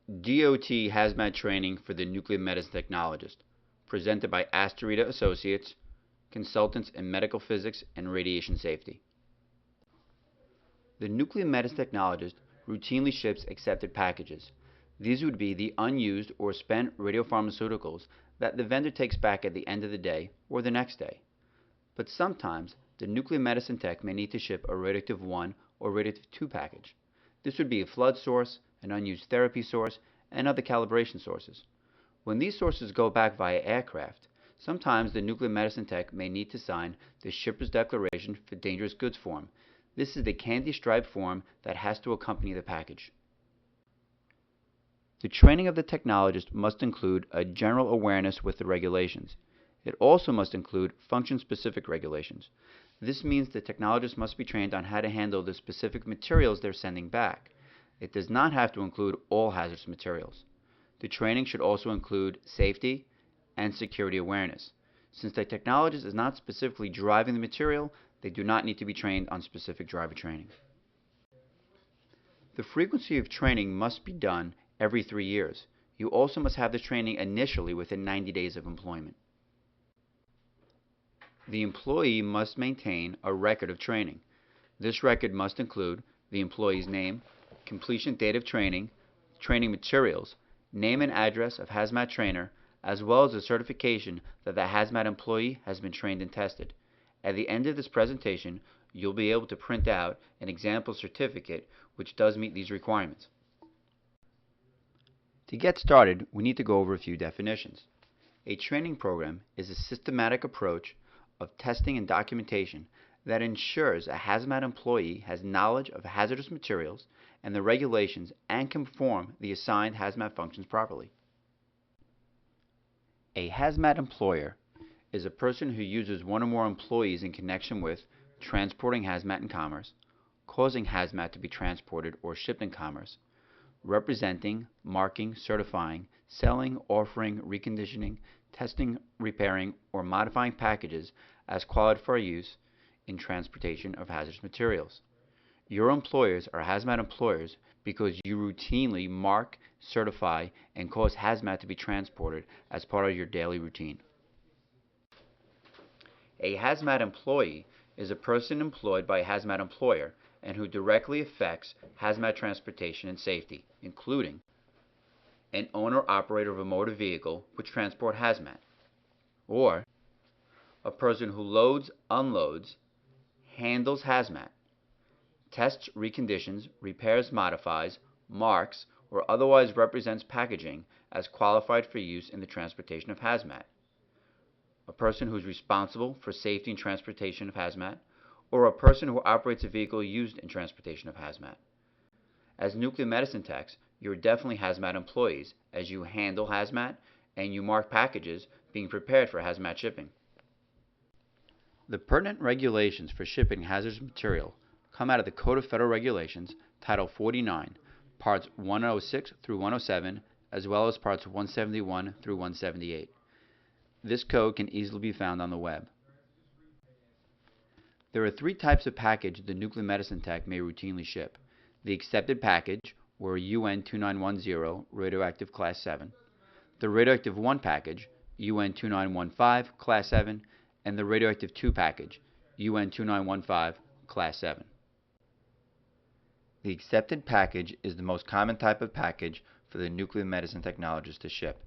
DOT Hazmat Training for the Nuclear Medicine Technologist, presented by Astarita Associates, consultants in medical physics and radiation safety. The nuclear medicine technologist routinely ships accepted packages. These would be the unused or spent radiopharmaceuticals that the vendor takes back at the end of the day or the next day. But sometimes the nuclear medicine tech may need to ship a Radioactive I or Radioactive II package. This would be a flood source, an unused therapy source, and other calibration sources. When these sources go back via aircraft, sometimes the nuclear medicine tech may need to sign the Shipper's Declaration for Dangerous Goods form. This is the candy-striped form that has to accompany the package. The training of the technologist must include a general awareness with the regulations. It also must include function-specific regulations. This means the technologist must be trained on how to handle the specific materials they're sending back. It does not have to include all hazardous materials. The training should also include safety and security awareness. Since the technologist is not specifically driving the material, they do not need to be trained on specific driver training. The frequency of training must be done every 3 years. You also must have the training initially within 90 days of employment. The employee must maintain a record of training. This record must include the employee's name, completion date of training, training materials, name and address of hazmat trainer, as well as a certification that the hazmat employee has been trained and tested. At the end of this presentation, you'll be able to print out an example certificate which does meet these requirements. To get started, we need to go over a few definitions. A training program is a systematic approach of testing and documentation that ensures a hazmat employee has knowledge of hazardous materials and the regulations and can perform the assigned hazmat functions properly. A hazmat employer is a person who uses one or more employees in connection with transporting hazmat in commerce, causing hazmat to be transported or shipped in commerce, representing, marking, certifying, selling, offering, reconditioning, testing, repairing, or modifying packages as qualified for use in transportation of hazardous materials. Your employers are hazmat employers because you routinely mark, certify, and cause hazmat to be transported as part of your daily routine. A hazmat employee is a person employed by a hazmat employer and who directly affects hazmat transportation and safety, including an owner-operator of a motor vehicle which transport hazmat, or a person who loads, unloads, handles hazmat, tests, reconditions, repairs, modifies, marks, or otherwise represents packaging as qualified for use in the transportation of hazmat, a person who is responsible for safety and transportation of hazmat, or a person who operates a vehicle used in transportation of hazmat. As nuclear medicine techs, you're definitely hazmat employees as you handle hazmat and you mark packages being prepared for hazmat shipping. The pertinent regulations for shipping hazardous material come out of the Code of Federal Regulations, Title 49, Parts 106 through 107, as well as Parts 171 through 178. This code can easily be found on the web. There are 3 types of package the nuclear medicine tech may routinely ship. The accepted package, or UN 2910 Radioactive Class 7, the Radioactive I package, UN 2915 Class 7, and the Radioactive II package, UN 2915 Class 7. The accepted package is the most common type of package for the nuclear medicine technologist to ship.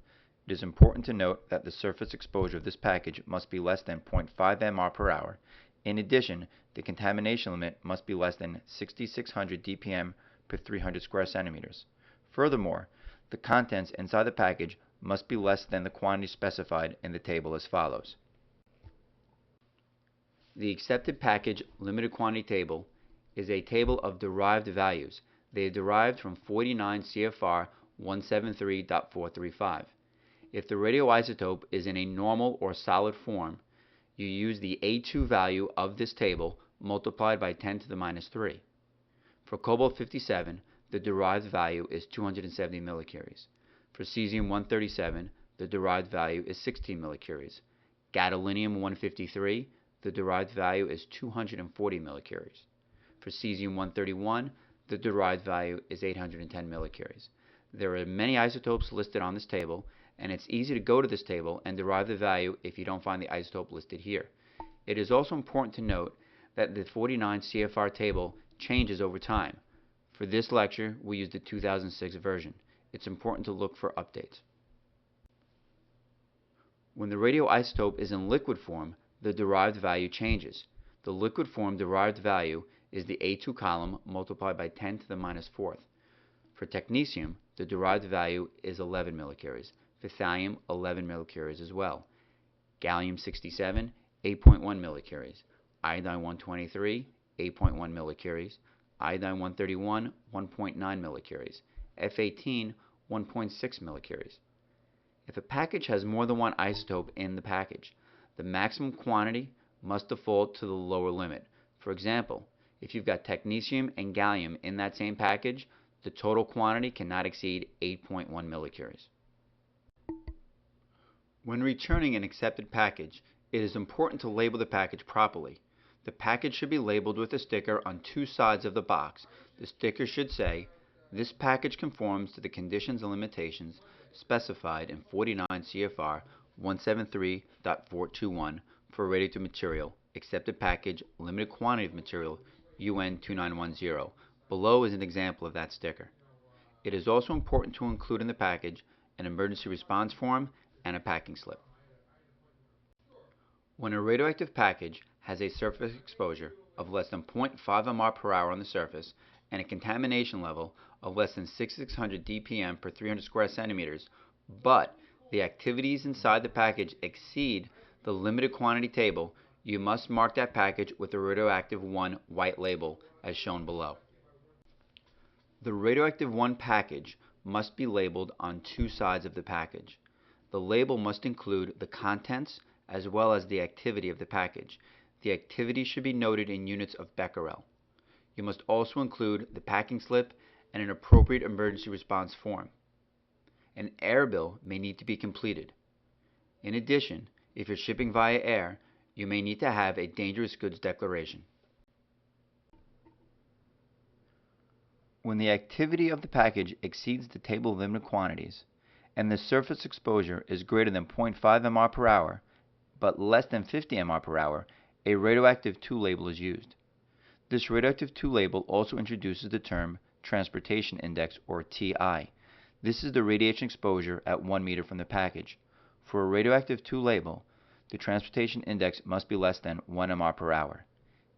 It is important to note that the surface exposure of this package must be less than 0.5 mR per hour. In addition, the contamination limit must be less than 6,600 dpm per 300 square centimeters. Furthermore, the contents inside the package must be less than the quantity specified in the table as follows. The accepted package limited quantity table is a table of derived values. They are derived from 49 CFR 173.435. If the radioisotope is in a normal or solid form, you use the A2 value of this table multiplied by 10 to the minus 3. For cobalt-57, the derived value is 270 millicuries. For cesium-137, the derived value is 16 millicuries. Gadolinium-153, the derived value is 240 millicuries. For cesium-131, the derived value is 810 millicuries. There are many isotopes listed on this table, and it's easy to go to this table and derive the value if you don't find the isotope listed here. It is also important to note that the 49 CFR table changes over time. For this lecture, we used the 2006 version. It's important to look for updates. When the radioisotope is in liquid form, the derived value changes. The liquid form derived value is the A2 column multiplied by 10 to the minus fourth. For technetium, the derived value is 11 millicuries. For thallium, 11 millicuries as well. Gallium 67, 8.1 millicuries. Iodine 123, 8.1 millicuries. Iodine 131, 1.9 millicuries. F18, 1.6 millicuries. If a package has more than one isotope in the package, the maximum quantity must default to the lower limit. For example, if you've got technetium and gallium in that same package, the total quantity cannot exceed 8.1 millicuries. When returning an accepted package, it is important to label the package properly. The package should be labeled with a sticker on two sides of the box. The sticker should say, "This package conforms to the conditions and limitations specified in 49 CFR 173.421 for radioactive material, accepted package, limited quantity of material, UN 2910. Below is an example of that sticker. It is also important to include in the package an emergency response form and a packing slip. When a radioactive package has a surface exposure of less than 0.5 mmR per hour on the surface and a contamination level of less than 6600 dpm per 300 square centimeters, but the activities inside the package exceed the limited quantity table, you must mark that package with the Radioactive I white label as shown below. The Radioactive I package must be labeled on two sides of the package. The label must include the contents as well as the activity of the package. The activity should be noted in units of becquerel. You must also include the packing slip and an appropriate emergency response form. An air bill may need to be completed. In addition, if you're shipping via air, you may need to have a dangerous goods declaration. When the activity of the package exceeds the table of limited quantities, and the surface exposure is greater than 0.5 mmR per hour, but less than 50 mmR per hour, a Radioactive II label is used. This Radioactive II label also introduces the term Transportation Index, or TI. This is the radiation exposure at 1 meter from the package. For a Radioactive II label, the Transportation Index must be less than 1 mmR per hour.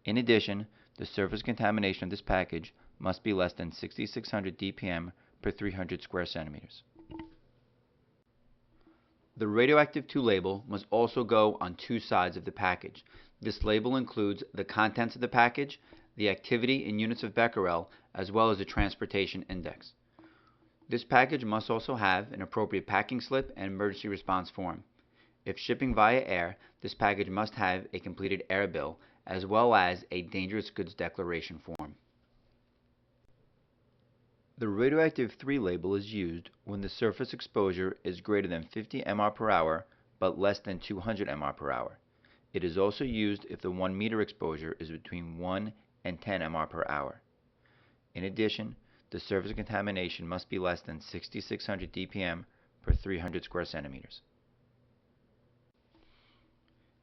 In addition, the surface contamination of this package must be less than 6600 dpm per 300 square centimeters. The Radioactive II label must also go on two sides of the package. This label includes the contents of the package, the activity in units of becquerel, as well as the transportation index. This package must also have an appropriate packing slip and emergency response form. If shipping via air, this package must have a completed air bill, as well as a dangerous goods declaration form. The Radioactive III label is used when the surface exposure is greater than 50 mmR per hour, but less than 200 mmR per hour. It is also used if the 1 meter exposure is between 1 and 10 mmR per hour. In addition, the surface contamination must be less than 6600 dpm per 300 square centimeters.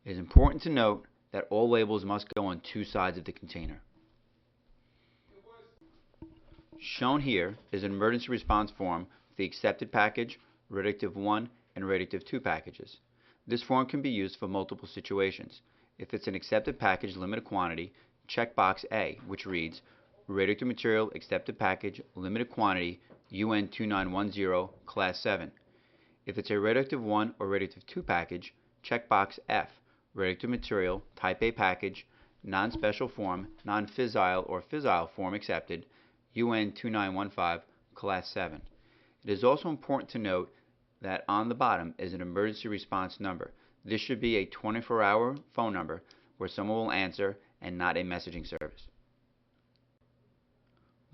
It is important to note that all labels must go on two sides of the container. Shown here is an emergency response form for the accepted package, Radioactive I, and Radioactive II packages. This form can be used for multiple situations. If it's an accepted package limited quantity, check box A, which reads, Radioactive material accepted package limited quantity UN 2910 class 7. If it's a Radioactive I or Radioactive II package, check box F, Radioactive material type A package, non-special form, non-fissile or fissile form accepted, UN 2915 class 7. It is also important to note that on the bottom is an emergency response number. This should be a 24-hour phone number where someone will answer and not a messaging service.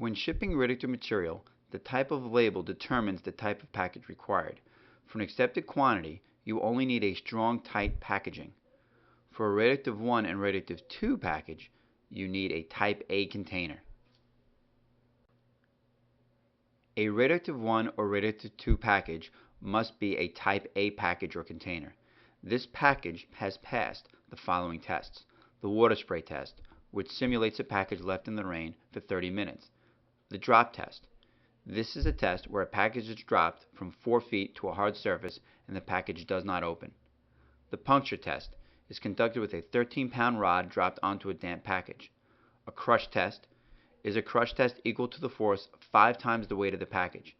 When shipping radioactive material, the type of label determines the type of package required. For an accepted quantity, you only need a strong, tight packaging. For a Radioactive I and Radioactive II package, you need a Type A container. A Radioactive I or Radioactive II package must be a Type A package or container. This package has passed the following tests. The water spray test, which simulates a package left in the rain for 30 minutes. The drop test. This is a test where a package is dropped from 4 feet to a hard surface and the package does not open. The puncture test is conducted with a 13-pound rod dropped onto a damp package. A crush test is a crush test equal to the force 5 times the weight of the package.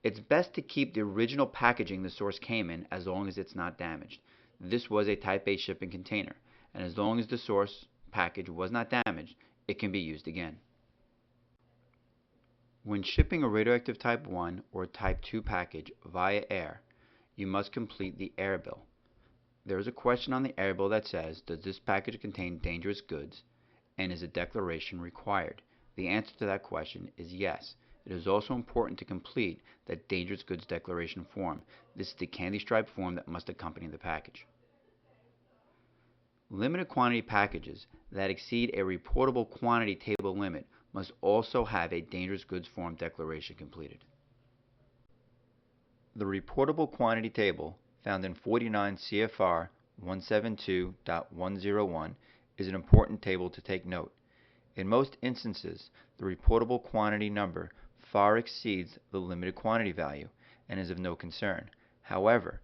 It's best to keep the original packaging the source came in as long as it's not damaged. This was a Type A shipping container, and as long as the source package was not damaged, it can be used again. When shipping a radioactive Type I or Type II package via air, you must complete the air bill. There is a question on the air bill that says, does this package contain dangerous goods, and is a declaration required? The answer to that question is yes. It is also important to complete that dangerous goods declaration form. This is the candy stripe form that must accompany the package. Limited quantity packages that exceed a reportable quantity table limit must also have a dangerous goods form declaration completed. The reportable quantity table found in 49 CFR 172.101 is an important table to take note. In most instances, the reportable quantity number far exceeds the limited quantity value and is of no concern. However,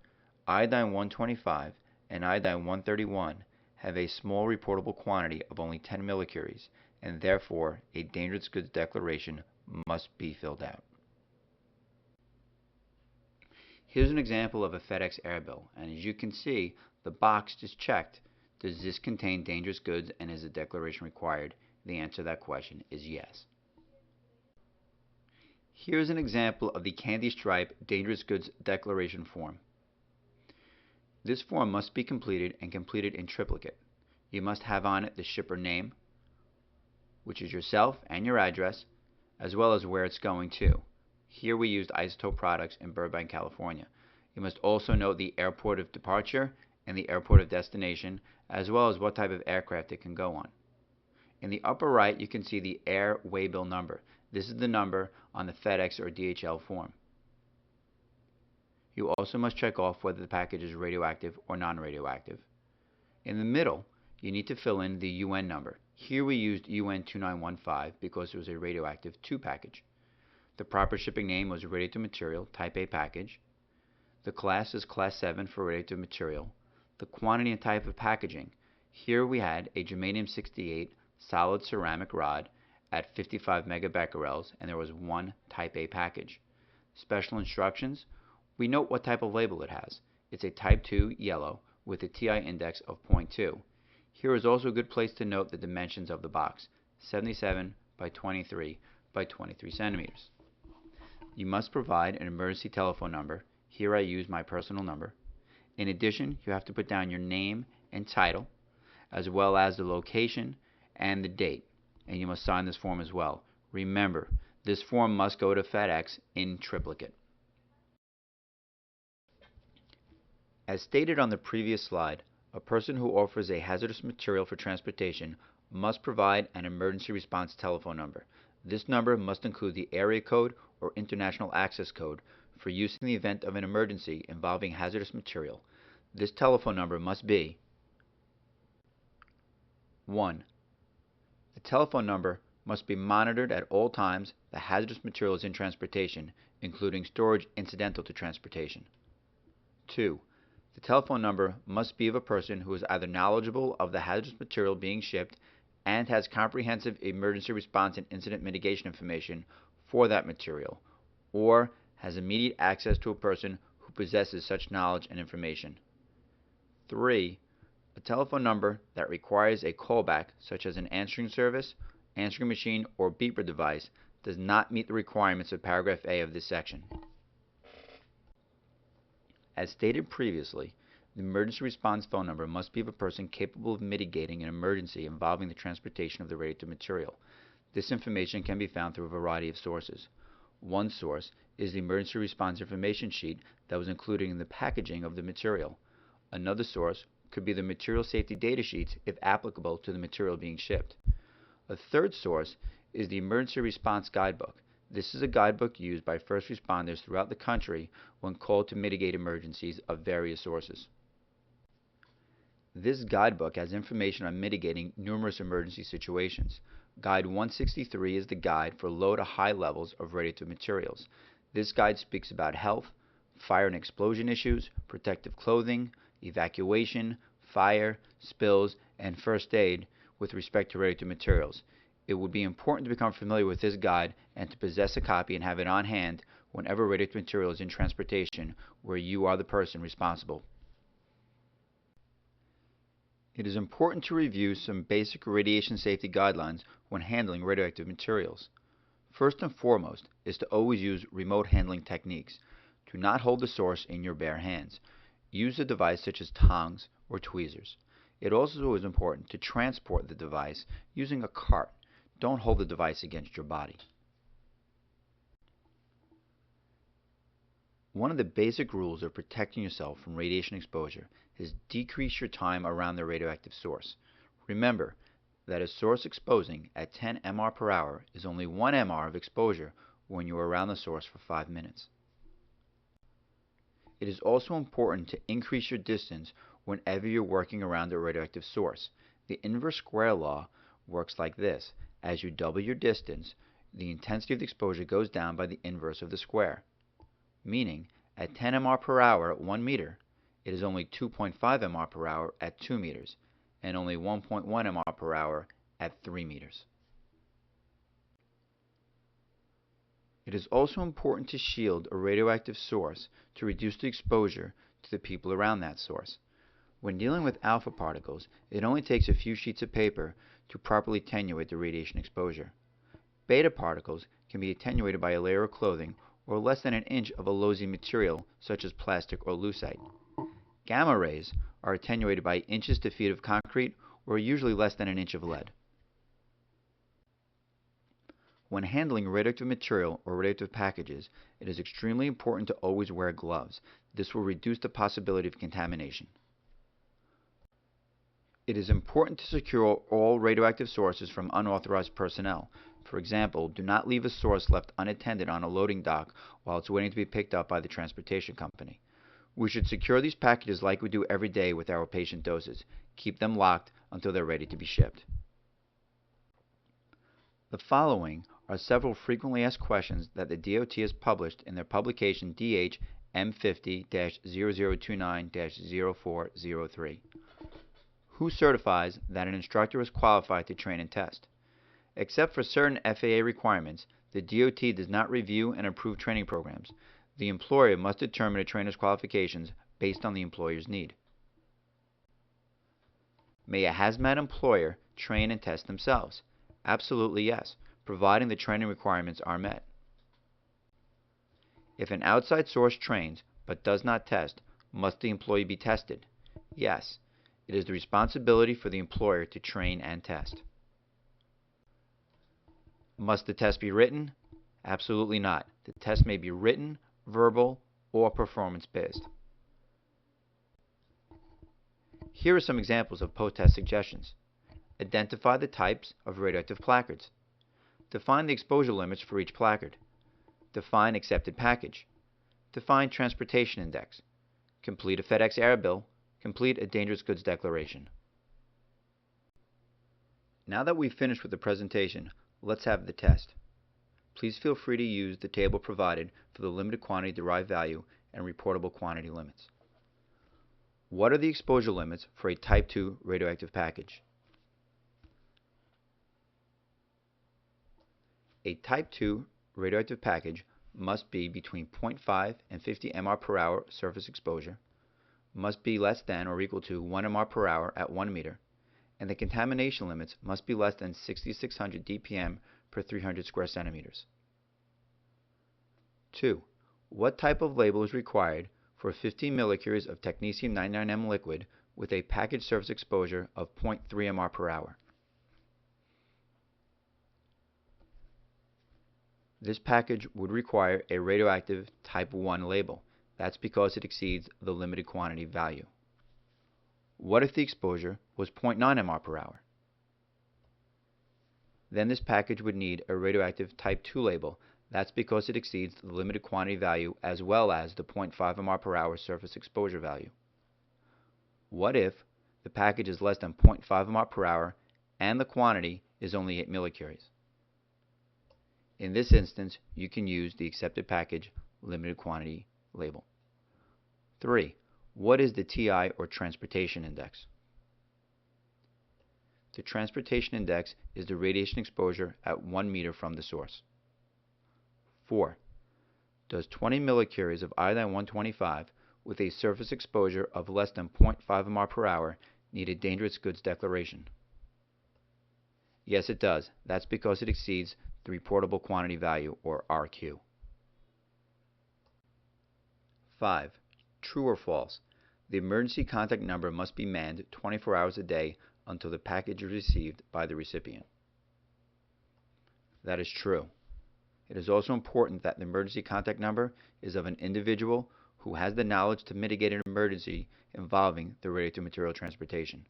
iodine 125 and iodine 131 have a small reportable quantity of only 10 millicuries, and therefore a dangerous goods declaration must be filled out. Here's an example of a FedEx air bill, and as you can see, the box is checked. Does this contain dangerous goods and is a declaration required? The answer to that question is yes. Here's an example of the candy stripe dangerous goods declaration form. This form must be completed and completed in triplicate. You must have on it the shipper name, which is yourself and your address, as well as where it's going to. Here we used Isotope Products in Burbank, California. You must also note the airport of departure and the airport of destination, as well as what type of aircraft it can go on. In the upper right, you can see the air waybill number. This is the number on the FedEx or DHL form. You also must check off whether the package is radioactive or non-radioactive. In the middle, you need to fill in the UN number. Here we used UN 2915 because it was a Radioactive II package. The proper shipping name was Radioactive Material, Type A package. The class is Class 7 for radioactive material. The quantity and type of packaging. Here we had a germanium-68 solid ceramic rod at 55 megabecquerels, and there was one Type A package. Special instructions. We note what type of label it has. It's a Type 2 yellow with a TI index of 0.2. Here is also a good place to note the dimensions of the box, 77 by 23 by 23 centimeters. You must provide an emergency telephone number. Here I use my personal number. In addition, you have to put down your name and title, as well as the location and the date, and you must sign this form as well. Remember, this form must go to FedEx in triplicate. As stated on the previous slide, a person who offers a hazardous material for transportation must provide an emergency response telephone number. This number must include the area code or international access code for use in the event of an emergency involving hazardous material. This telephone number must be 1. The telephone number must be monitored at all times the hazardous material is in transportation, including storage incidental to transportation. 2. The telephone number must be of a person who is either knowledgeable of the hazardous material being shipped and has comprehensive emergency response and incident mitigation information for that material, or has immediate access to a person who possesses such knowledge and information. 3. A telephone number that requires a callback, such as an answering service, answering machine, or beeper device, does not meet the requirements of paragraph A of this section. As stated previously, the emergency response phone number must be of a person capable of mitigating an emergency involving the transportation of the radioactive material. This information can be found through a variety of sources. One source is the emergency response information sheet that was included in the packaging of the material. Another source could be the material safety data sheets if applicable to the material being shipped. A third source is the emergency response guidebook. This is a guidebook used by first responders throughout the country when called to mitigate emergencies of various sources. This guidebook has information on mitigating numerous emergency situations. Guide 163 is the guide for low to high levels of radioactive materials. This guide speaks about health, fire and explosion issues, protective clothing, evacuation, fire, spills, and first aid with respect to radioactive materials. It would be important to become familiar with this guide and to possess a copy and have it on hand whenever radioactive material is in transportation where you are the person responsible. It is important to review some basic radiation safety guidelines when handling radioactive materials. First and foremost is to always use remote handling techniques. Do not hold the source in your bare hands. Use a device such as tongs or tweezers. It also is important to transport the device using a cart. Don't hold the device against your body. One of the basic rules of protecting yourself from radiation exposure is decrease your time around the radioactive source. Remember that a source exposing at 10 mR per hour is only 1 mR of exposure when you are around the source for 5 minutes. It is also important to increase your distance whenever you're working around a radioactive source. The inverse square law works like this. As you double your distance, the intensity of the exposure goes down by the inverse of the square. Meaning, at 10 mR per hour at 1 meter, it is only 2.5 mR per hour at 2 meters, and only 1.1 mR per hour at 3 meters. It is also important to shield a radioactive source to reduce the exposure to the people around that source. When dealing with alpha particles, it only takes a few sheets of paper to properly attenuate the radiation exposure. Beta particles can be attenuated by a layer of clothing or less than an inch of a low-Z material such as plastic or lucite. Gamma rays are attenuated by inches to feet of concrete or usually less than an inch of lead. When handling radioactive material or radioactive packages, it is extremely important to always wear gloves. This will reduce the possibility of contamination. It is important to secure all radioactive sources from unauthorized personnel. For example, do not leave a source left unattended on a loading dock while it's waiting to be picked up by the transportation company. We should secure these packages like we do every day with our patient doses. Keep them locked until they're ready to be shipped. The following are several frequently asked questions that the DOT has published in their publication DH M50-0029-0403. Who certifies that an instructor is qualified to train and test? Except for certain FAA requirements, the DOT does not review and approve training programs. The employer must determine a trainer's qualifications based on the employer's need. May a hazmat employer train and test themselves? Absolutely yes, providing the training requirements are met. If an outside source trains but does not test, must the employee be tested? Yes. It is the responsibility for the employer to train and test. Must the test be written? Absolutely not. The test may be written, verbal, or performance-based. Here are some examples of post-test suggestions. Identify the types of radioactive placards. Define the exposure limits for each placard. Define accepted package. Define transportation index. Complete a FedEx air bill. Complete a dangerous goods declaration. Now that we've finished with the presentation, let's have the test. Please feel free to use the table provided for the limited quantity derived value and reportable quantity limits. What are the exposure limits for a Type II radioactive package? A Type II radioactive package must be between 0.5 and 50 mR per hour surface exposure, must be less than or equal to 1 mR per hour at 1 meter, and the contamination limits must be less than 6,600 dpm per 300 square centimeters. 2. What type of label is required for 15 millicuries of technetium-99m liquid with a package surface exposure of 0.3 mR per hour? This package would require a radioactive Type I label. That's because it exceeds the limited quantity value. What if the exposure was 0.9 mR per hour? Then this package would need a radioactive Type II label That's because it exceeds the limited quantity value as well as the 0.5 mR per hour surface exposure value. What if the package is less than 0.5 mR per hour and the quantity is only 8 millicuries? In this instance, you can use the accepted package limited quantity label. 3. What is the TI or transportation index? The transportation index is the radiation exposure at 1 meter from the source. 4. Does 20 millicuries of iodine-125 with a surface exposure of less than 0.5 mR per hour need a dangerous goods declaration? Yes, it does. That's because it exceeds the reportable quantity value, or RQ. 5. True or false? The emergency contact number must be manned 24 hours a day until the package is received by the recipient. That is true. It is also important that the emergency contact number is of an individual who has the knowledge to mitigate an emergency involving the radioactive material transportation.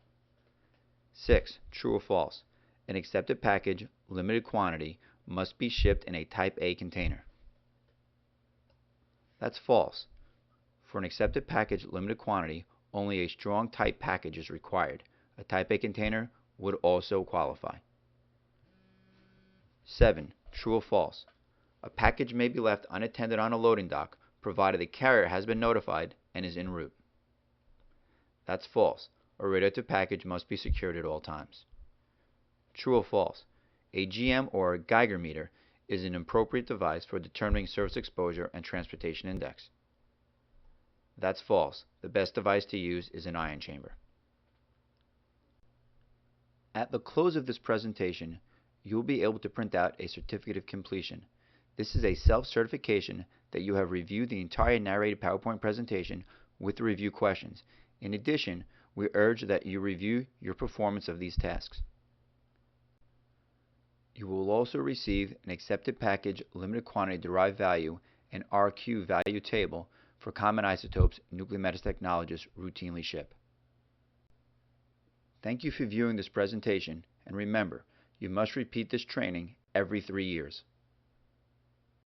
6. True or false? An accepted package, limited quantity, must be shipped in a Type A container. That's false. For an accepted package, limited quantity, only a strong type package is required. A Type A container would also qualify. 7. True or false? A package may be left unattended on a loading dock, provided the carrier has been notified and is en route. That's false. A radioactive package must be secured at all times. True or false? A GM or a Geiger meter is an appropriate device for determining surface exposure and transportation index. That's false. The best device to use is an ion chamber. At the close of this presentation, you will be able to print out a certificate of completion. This is a self-certification that you have reviewed the entire narrated PowerPoint presentation with the review questions. In addition, we urge that you review your performance of these tasks. You will also receive an accepted package limited quantity derived value and RQ value table for common isotopes nuclear medicine technologists routinely ship. Thank you for viewing this presentation, and remember, you must repeat this training every 3 years.